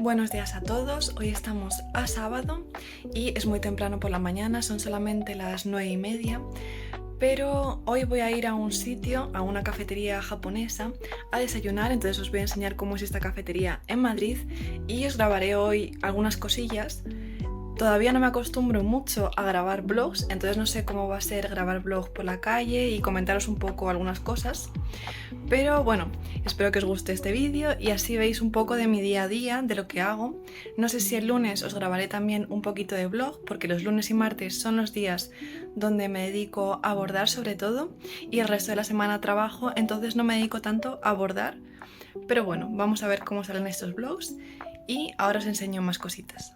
Buenos días a todos, hoy estamos a sábado y es muy temprano por la mañana, son solamente las 9:30, pero hoy voy a ir a un sitio, a una cafetería japonesa, a desayunar, entonces os voy a enseñar cómo es esta cafetería en Madrid y os grabaré hoy algunas cosillas. Todavía no me acostumbro mucho a grabar vlogs, entonces no sé cómo va a ser grabar vlogs por la calle y comentaros un poco algunas cosas. Pero bueno, espero que os guste este vídeo y así veis un poco de mi día a día, de lo que hago. No sé si el lunes os grabaré también un poquito de vlog, porque los lunes y martes son los días donde me dedico a bordar sobre todo y el resto de la semana trabajo, entonces no me dedico tanto a bordar. Pero bueno, vamos a ver cómo salen estos vlogs y ahora os enseño más cositas.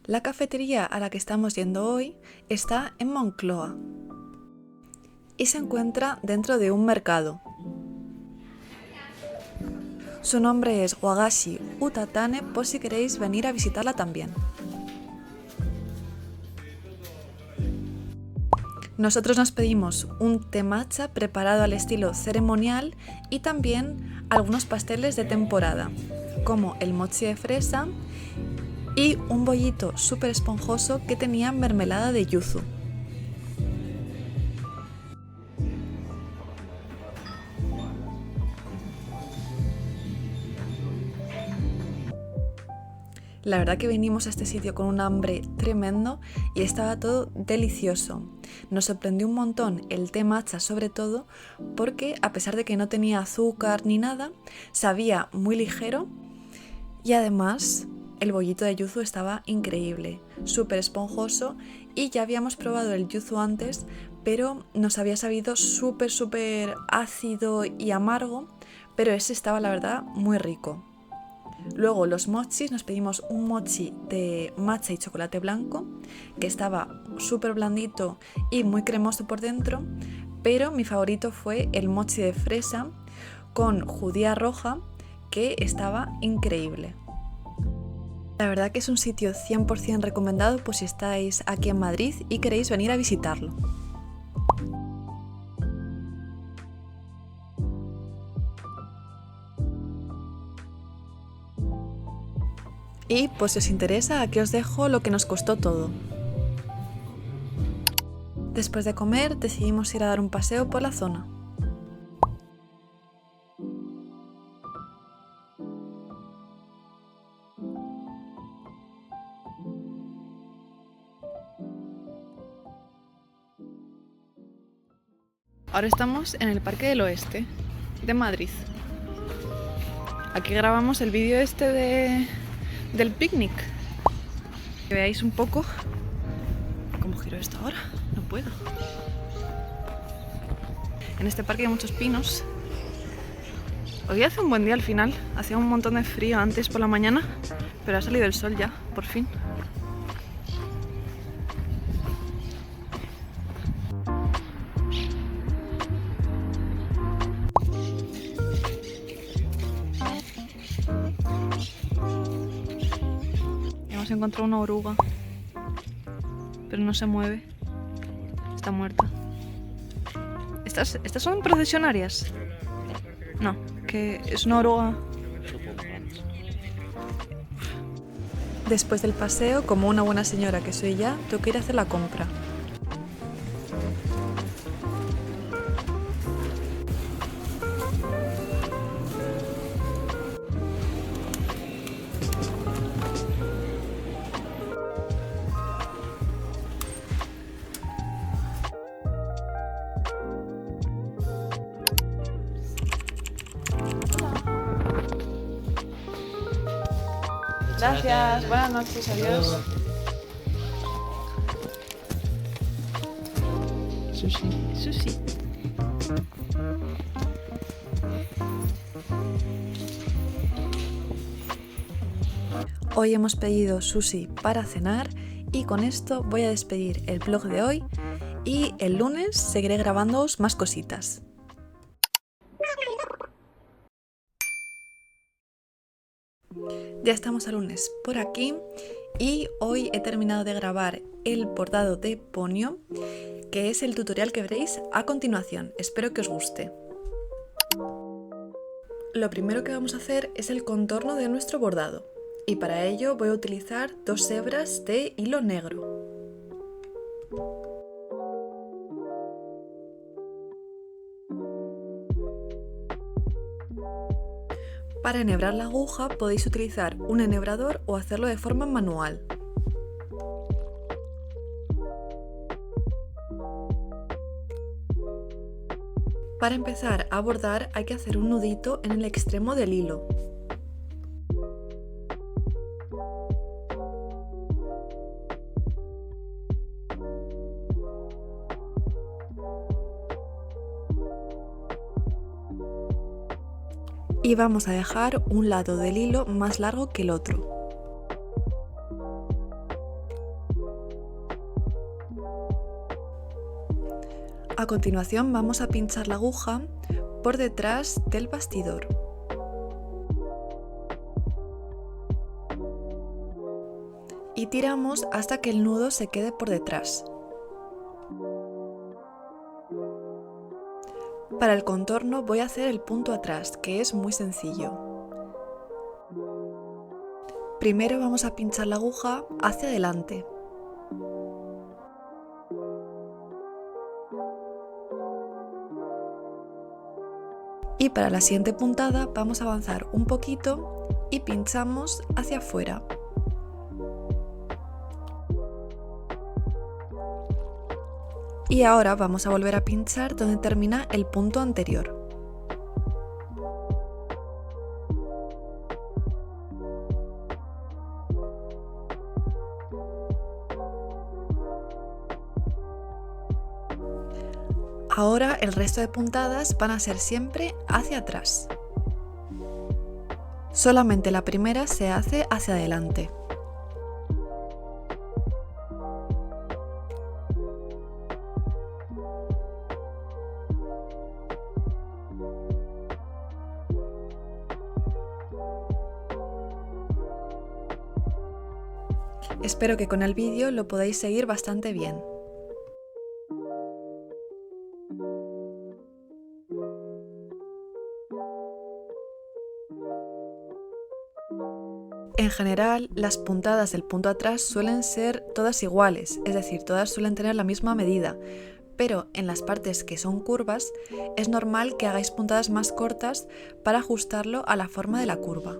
La cafetería a la que estamos yendo hoy está en Moncloa y se encuentra dentro de un mercado. Su nombre es Wagashi Utatane por si queréis venir a visitarla también. Nosotros nos pedimos un té matcha preparado al estilo ceremonial y también algunos pasteles de temporada, como el mochi de fresa y un bollito súper esponjoso que tenía mermelada de yuzu. La verdad que vinimos a este sitio con un hambre tremendo y estaba todo delicioso. Nos sorprendió un montón el té matcha sobre todo porque a pesar de que no tenía azúcar ni nada, sabía muy ligero y además el bollito de yuzu estaba increíble, súper esponjoso y ya habíamos probado el yuzu antes, pero nos había sabido súper ácido y amargo, pero ese estaba la verdad muy rico. Luego los mochis, nos pedimos un mochi de matcha y chocolate blanco, que estaba súper blandito y muy cremoso por dentro, pero mi favorito fue el mochi de fresa con judía roja, que estaba increíble. La verdad que es un sitio 100% recomendado por si estáis aquí en Madrid y queréis venir a visitarlo. Y pues si os interesa, aquí os dejo lo que nos costó todo. Después de comer decidimos ir a dar un paseo por la zona. Ahora estamos en el Parque del Oeste de Madrid. Aquí grabamos el vídeo del picnic. Que veáis un poco cómo giro esto ahora. No puedo. En este parque hay muchos pinos. Hoy hace un buen día al final. Hacía un montón de frío antes por la mañana, pero ha salido el sol ya, por fin. Hemos encontrado una oruga, pero no se mueve. Está muerta. ¿Estas son procesionarias? No, que es una oruga. Después del paseo, como una buena señora que soy ya, tengo que ir a hacer la compra. Gracias, buenas noches, adiós. Sushi. Hoy hemos pedido sushi para cenar y con esto voy a despedir el vlog de hoy y el lunes seguiré grabándoos más cositas. Ya estamos a lunes por aquí Y hoy he terminado de grabar el bordado de Ponyo, que es el tutorial que veréis a continuación. Espero que os guste. Lo primero que vamos a hacer es el contorno de nuestro bordado, y para ello voy a utilizar 2 hebras de hilo negro. Para enhebrar la aguja podéis utilizar un enhebrador o hacerlo de forma manual. Para empezar a bordar hay que hacer un nudito en el extremo del hilo. Y vamos a dejar un lado del hilo más largo que el otro. A continuación vamos a pinchar la aguja por detrás del bastidor. Y tiramos hasta que el nudo se quede por detrás. Para el contorno voy a hacer el punto atrás, que es muy sencillo. Primero vamos a pinchar la aguja hacia adelante. Y para la siguiente puntada vamos a avanzar un poquito y pinchamos hacia afuera. Y ahora vamos a volver a pinchar donde termina el punto anterior. Ahora el resto de puntadas van a ser siempre hacia atrás. Solamente la primera se hace hacia adelante. Espero que con el vídeo lo podáis seguir bastante bien. En general, las puntadas del punto atrás suelen ser todas iguales, es decir, todas suelen tener la misma medida, pero en las partes que son curvas es normal que hagáis puntadas más cortas para ajustarlo a la forma de la curva.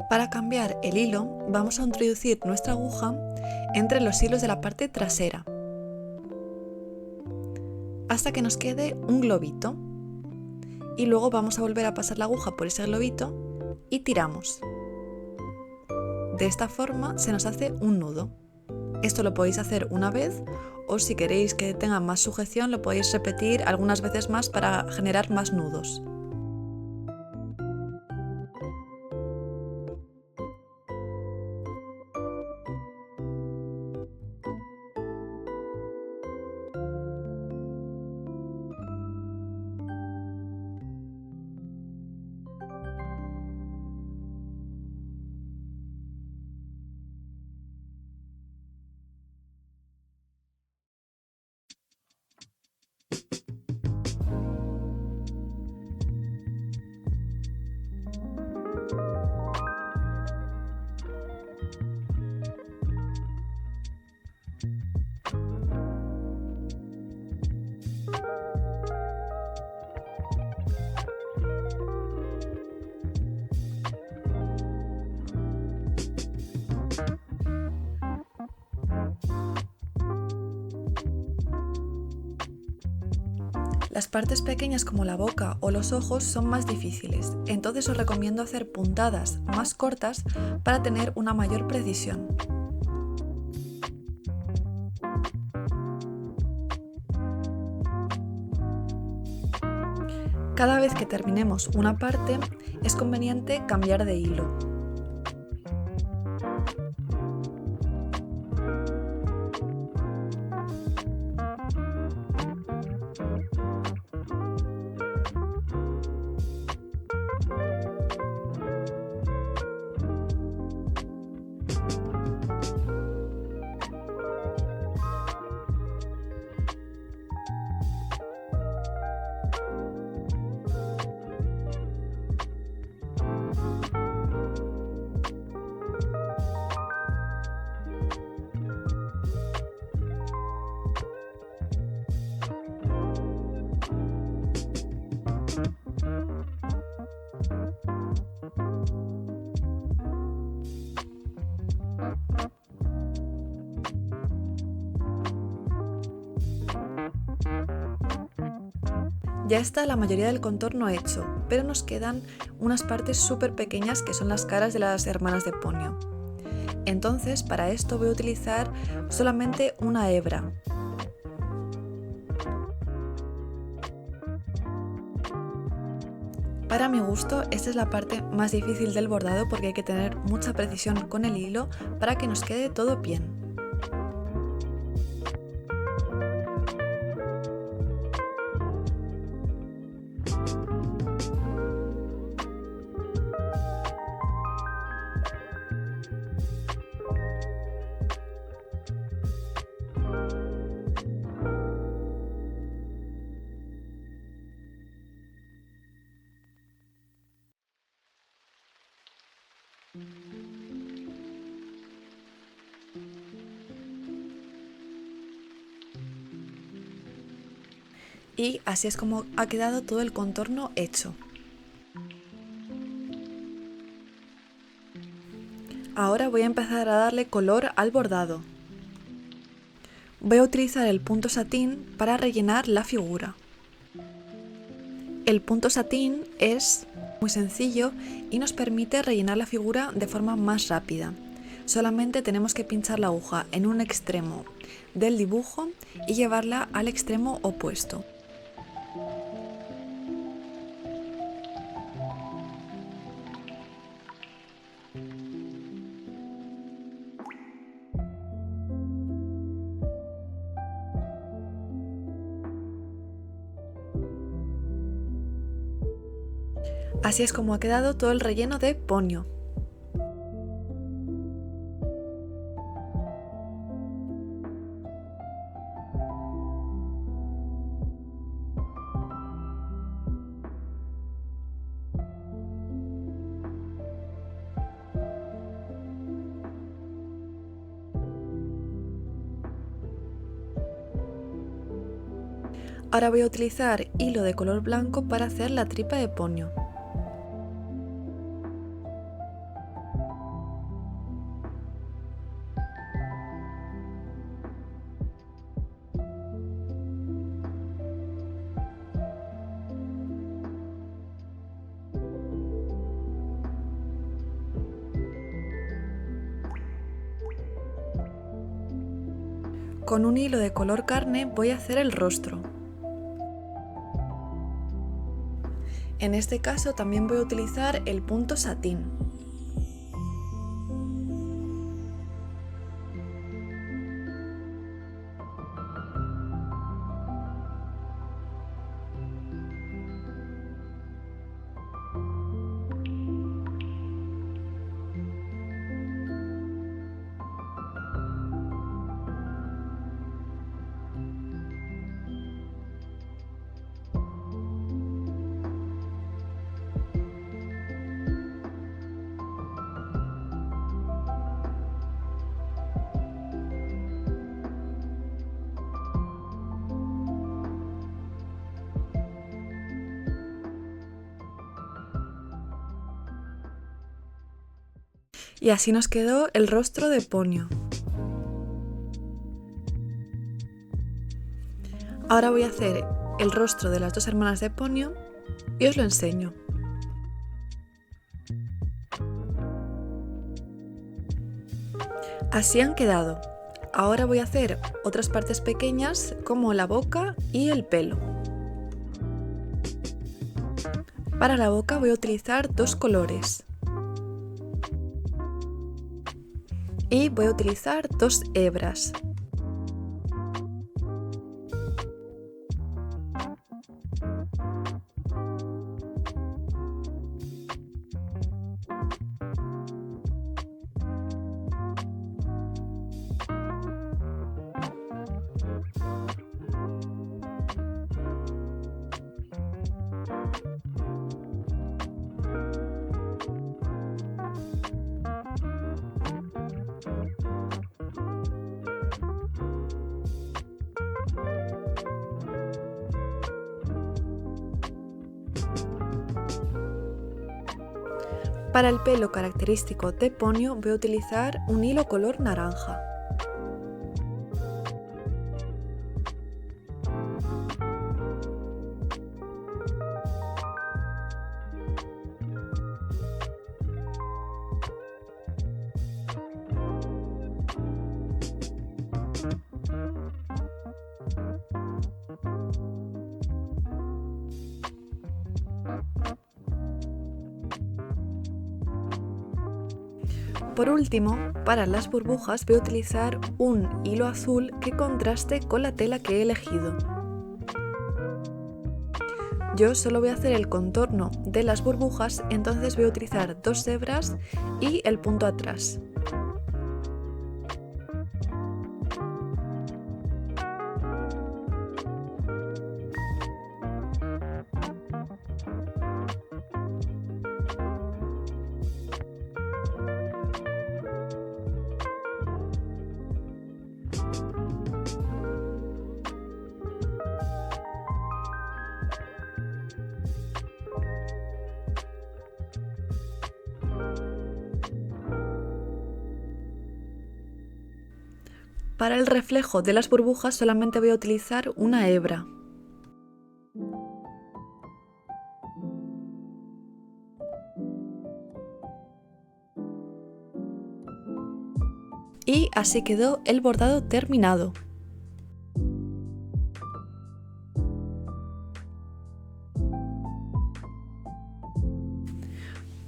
Para cambiar el hilo, vamos a introducir nuestra aguja entre los hilos de la parte trasera, hasta que nos quede un globito. Y luego vamos a volver a pasar la aguja por ese globito y tiramos. De esta forma se nos hace un nudo. Esto lo podéis hacer una vez o si queréis que tenga más sujeción lo podéis repetir algunas veces más para generar más nudos. Las partes pequeñas como la boca o los ojos son más difíciles, entonces os recomiendo hacer puntadas más cortas para tener una mayor precisión. Cada vez que terminemos una parte, es conveniente cambiar de hilo. Ya está la mayoría del contorno hecho, pero nos quedan unas partes súper pequeñas que son las caras de las hermanas de Ponyo. Entonces, para esto voy a utilizar solamente una hebra. Para mi gusto, esta es la parte más difícil del bordado porque hay que tener mucha precisión con el hilo para que nos quede todo bien. Y así es como ha quedado todo el contorno hecho. Ahora voy a empezar a darle color al bordado. Voy a utilizar el punto satín para rellenar la figura. El punto satín es muy sencillo y nos permite rellenar la figura de forma más rápida. Solamente tenemos que pinchar la aguja en un extremo del dibujo y llevarla al extremo opuesto. Así es como ha quedado todo el relleno de Ponyo. Ahora voy a utilizar hilo de color blanco para hacer la tripa de Ponyo. Con un hilo de color carne voy a hacer el rostro. En este caso también voy a utilizar el punto satín. Y así nos quedó el rostro de Ponyo. Ahora voy a hacer el rostro de las dos hermanas de Ponyo y os lo enseño. Así han quedado. Ahora voy a hacer otras partes pequeñas como la boca y el pelo. Para la boca voy a utilizar dos colores. Y voy a utilizar dos hebras. Para el pelo característico de Ponyo voy a utilizar un hilo color naranja. Por último, para las burbujas voy a utilizar un hilo azul que contraste con la tela que he elegido. Yo solo voy a hacer el contorno de las burbujas, entonces voy a utilizar dos hebras y el punto atrás. Para el reflejo de las burbujas solamente voy a utilizar una hebra. Y así quedó el bordado terminado.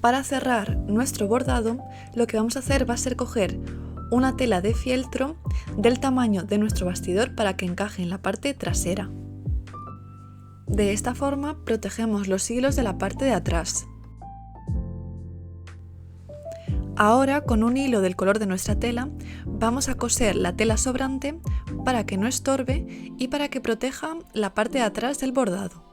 Para cerrar nuestro bordado, lo que vamos a hacer va a ser coger una tela de fieltro del tamaño de nuestro bastidor para que encaje en la parte trasera. De esta forma protegemos los hilos de la parte de atrás. Ahora, con un hilo del color de nuestra tela, vamos a coser la tela sobrante para que no estorbe y para que proteja la parte de atrás del bordado.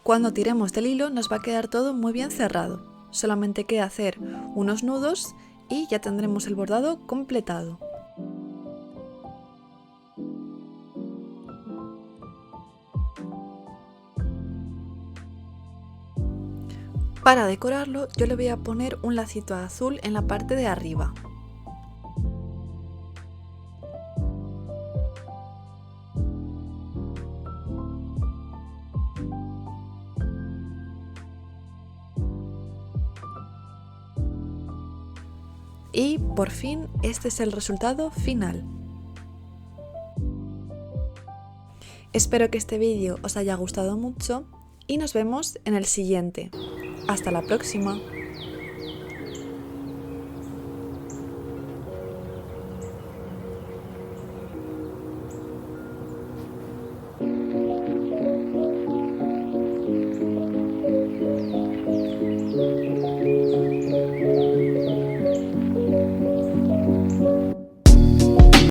Cuando tiremos del hilo nos va a quedar todo muy bien cerrado. Solamente queda hacer unos nudos y ya tendremos el bordado completado. Para decorarlo yo le voy a poner un lacito azul en la parte de arriba. Y por fin este es el resultado final. Espero que este vídeo os haya gustado mucho y nos vemos en el siguiente. Hasta la próxima.